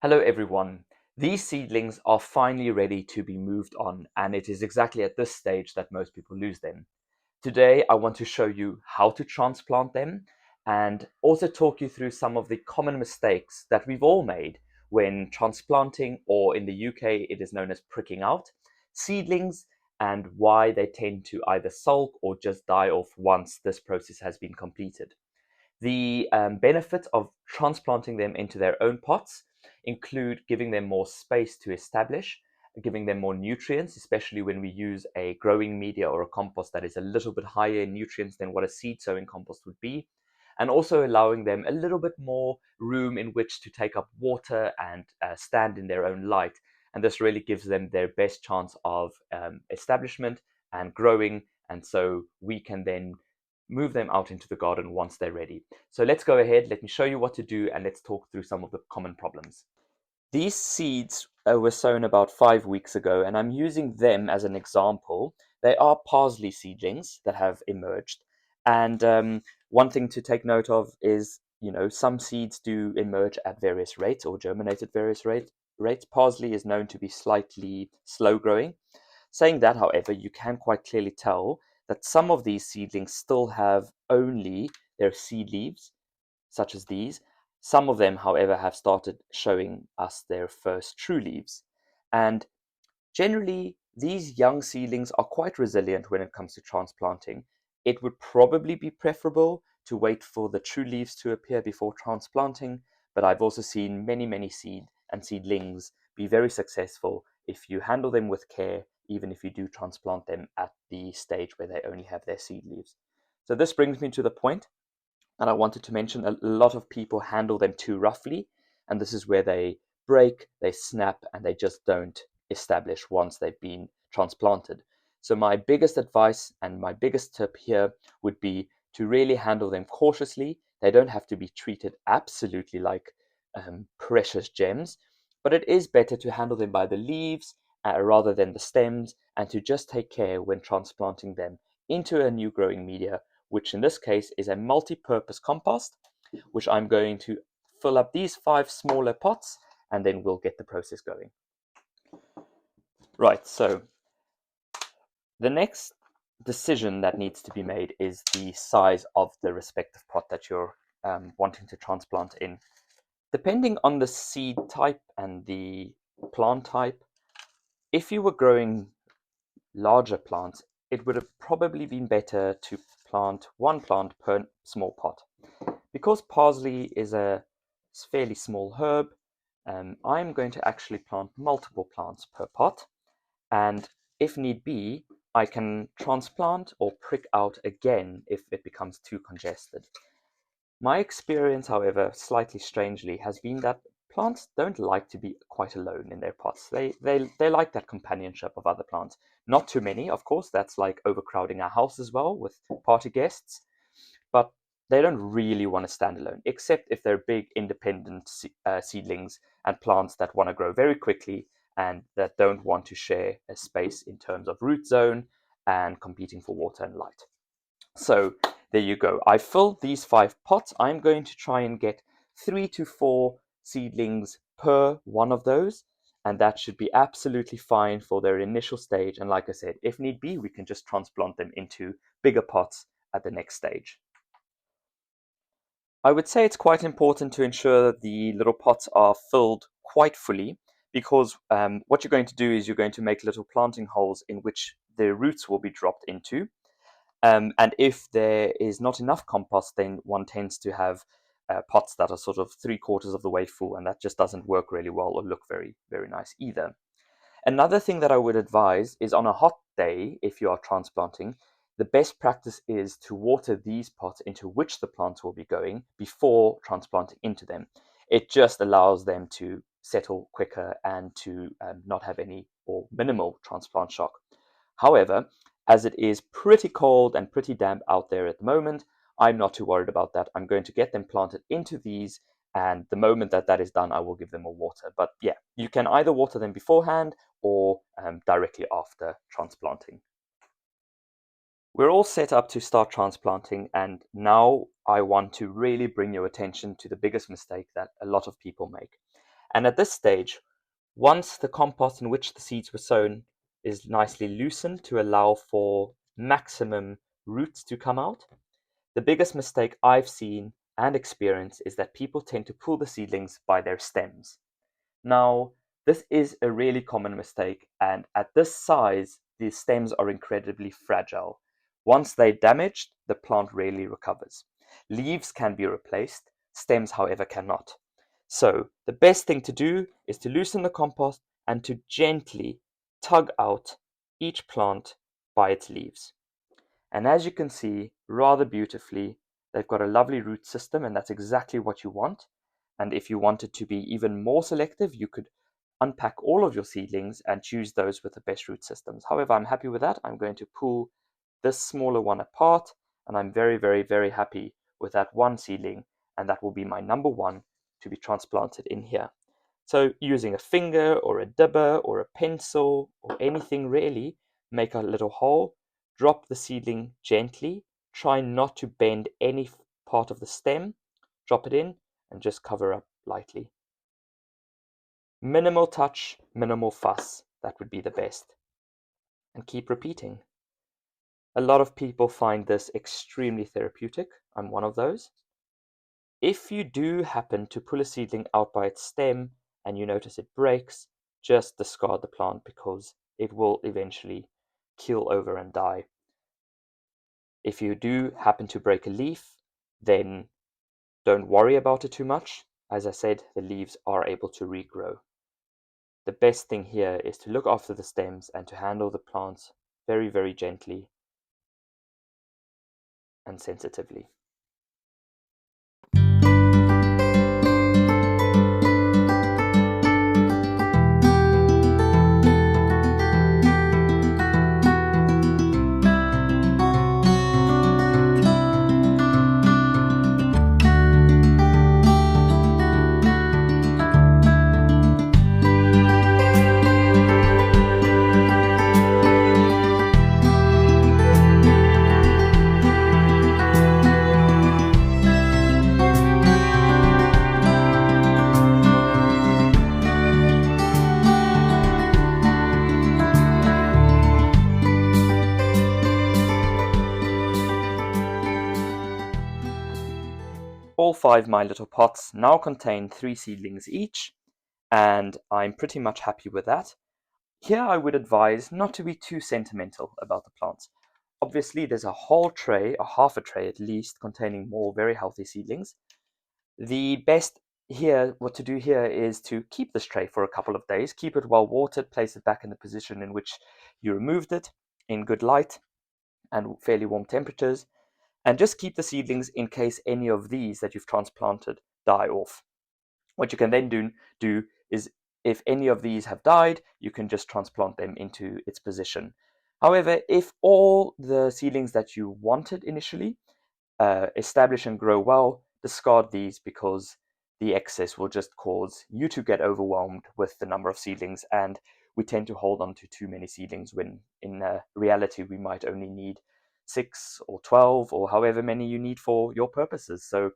Hello everyone. These seedlings are finally ready to be moved on, and it is exactly at this stage that most people lose them. Today I want to show you how to transplant them and also talk you through some of the common mistakes that we've all made when transplanting, or in the UK it is known as pricking out, seedlings, and why they tend to either sulk or just die off once this process has been completed. The benefits of transplanting them into their own pots include giving them more space to establish, giving them more nutrients, especially when we use a growing media or a compost that is a little bit higher in nutrients than what a seed sowing compost would be, and also allowing them a little bit more room in which to take up water and stand in their own light. And this really gives them their best chance of establishment and growing, and so we can then move them out into the garden once they're ready. So let's go ahead, let me show you what to do, and let's talk through some of the common problems. These seeds were sown about 5 weeks ago, and I'm using them as an example. They are parsley seedlings that have emerged. And one thing to take note of is, some seeds do emerge at various rates or germinate at various rates. Parsley is known to be slightly slow growing. Saying that, however, you can quite clearly tell that some of these seedlings still have only their seed leaves, such as these. Some of them, however, have started showing us their first true leaves. And generally, these young seedlings are quite resilient when it comes to transplanting. It would probably be preferable to wait for the true leaves to appear before transplanting, but I've also seen many seedlings be very successful if you handle them with care, even if you do transplant them at the stage where they only have their seed leaves. So this brings me to the point, and I wanted to mention a lot of people handle them too roughly, and this is where they break, they snap, and they just don't establish once they've been transplanted. So my biggest advice and my biggest tip here would be to really handle them cautiously. They don't have to be treated absolutely like precious gems, but it is better to handle them by the leaves rather than the stems, and to just take care when transplanting them into a new growing media, which in this case is a multi-purpose compost, which I'm going to fill up these 5 smaller pots, and then we'll get the process going. Right, so the next decision that needs to be made is the size of the respective pot that you're wanting to transplant in. Depending on the seed type and the plant type, if you were growing larger plants, it would have probably been better to plant one plant per small pot. Because parsley is a fairly small herb, I'm going to actually plant multiple plants per pot, and if need be, I can transplant or prick out again if it becomes too congested. My experience, however, slightly strangely, has been that plants don't like to be quite alone in their pots. They like that companionship of other plants. Not too many, of course, that's like overcrowding our house as well with party guests, but they don't really want to stand alone, except if they're big independent seedlings and plants that want to grow very quickly and that don't want to share a space in terms of root zone and competing for water and light. So there you go. I filled these 5 pots. I'm going to try and get 3 to 4 seedlings per one of those, and that should be absolutely fine for their initial stage. And like I said, if need be, we can just transplant them into bigger pots at the next stage. I would say it's quite important to ensure that the little pots are filled quite fully, because what you're going to do is you're going to make little planting holes in which the roots will be dropped into. And if there is not enough compost, then one tends to have pots that are sort of 3/4 of the way full, and that just doesn't work really well or look very nice either. Another thing that I would advise is on a hot day, if you are transplanting, the best practice is to water these pots into which the plants will be going before transplanting into them. It just allows them to settle quicker and to not have any or minimal transplant shock. However, as it is pretty cold and pretty damp out there at the moment, I'm not too worried about that. I'm going to get them planted into these, and the moment that that is done, I will give them a water. But yeah, you can either water them beforehand or directly after transplanting. We're all set up to start transplanting, and now I want to really bring your attention to the biggest mistake that a lot of people make. And at this stage, once the compost in which the seeds were sown is nicely loosened to allow for maximum roots to come out, the biggest mistake I've seen and experienced is that people tend to pull the seedlings by their stems. Now, this is a really common mistake, and at this size, the stems are incredibly fragile. Once they're damaged, the plant rarely recovers. Leaves can be replaced, stems, however, cannot. So, the best thing to do is to loosen the compost and to gently tug out each plant by its leaves. And as you can see, rather beautifully, they've got a lovely root system, and that's exactly what you want. And if you wanted to be even more selective, you could unpack all of your seedlings and choose those with the best root systems. However, I'm happy with that. I'm going to pull this smaller one apart, and I'm very, very, very happy with that one seedling, and that will be my number one to be transplanted in here. So using a finger or a dibber or a pencil or anything really, make a little hole, drop the seedling gently, try not to bend any part of the stem, drop it in and just cover up lightly. Minimal touch, minimal fuss, that would be the best. And keep repeating. A lot of people find this extremely therapeutic. I'm one of those. If you do happen to pull a seedling out by its stem and you notice it breaks, just discard the plant because it will eventually keel over and die. If you do happen to break a leaf, then don't worry about it too much. As I said, the leaves are able to regrow. The best thing here is to look after the stems and to handle the plants very, very gently and sensitively. All 5 My Little Pots now contain 3 seedlings each, and I'm pretty much happy with that. Here I would advise not to be too sentimental about the plants. Obviously there's a whole tray, or half a tray at least, containing more very healthy seedlings. The best here, what to do here is to keep this tray for a couple of days, keep it well watered, place it back in the position in which you removed it, in good light and fairly warm temperatures, and just keep the seedlings in case any of these that you've transplanted die off. What you can then do is, if any of these have died, you can just transplant them into its position. However, if all the seedlings that you wanted initially establish and grow well, discard these because the excess will just cause you to get overwhelmed with the number of seedlings, and we tend to hold on to too many seedlings when in reality we might only need 6 or 12 or however many you need for your purposes. So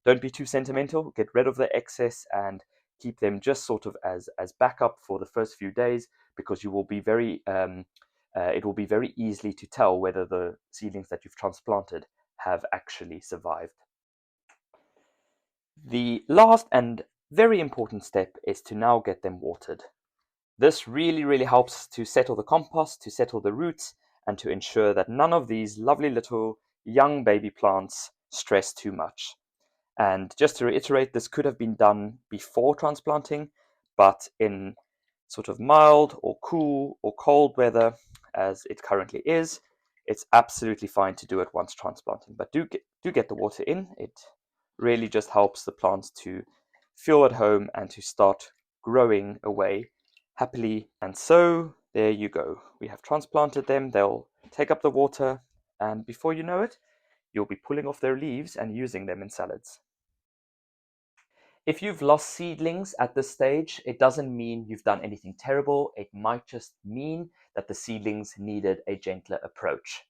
don't be too sentimental, get rid of the excess and keep them just sort of as backup for the first few days, because you will be very it will be very easily to tell whether the seedlings that you've transplanted have actually survived. The last and very important step is to now get them watered. This really, really helps to settle the compost, to settle the roots, and to ensure that none of these lovely little young baby plants stress too much. And just to reiterate, this could have been done before transplanting, but in sort of mild or cool or cold weather, as it currently is, it's absolutely fine to do it once transplanting. But do get the water in. It really just helps the plants to feel at home and to start growing away happily. And so there you go. We have transplanted them. They'll take up the water, and before you know it, you'll be pulling off their leaves and using them in salads. If you've lost seedlings at this stage, it doesn't mean you've done anything terrible. It might just mean that the seedlings needed a gentler approach.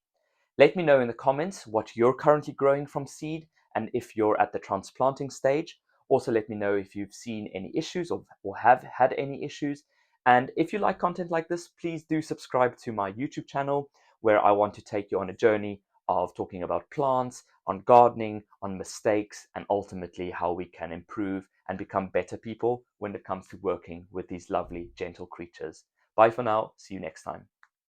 Let me know in the comments what you're currently growing from seed, and if you're at the transplanting stage, Also, let me know if you've seen any issues or have had any issues. And if you like content like this, please do subscribe to my YouTube channel, where I want to take you on a journey of talking about plants, on gardening, on mistakes, and ultimately how we can improve and become better people when it comes to working with these lovely, gentle creatures. Bye for now. See you next time.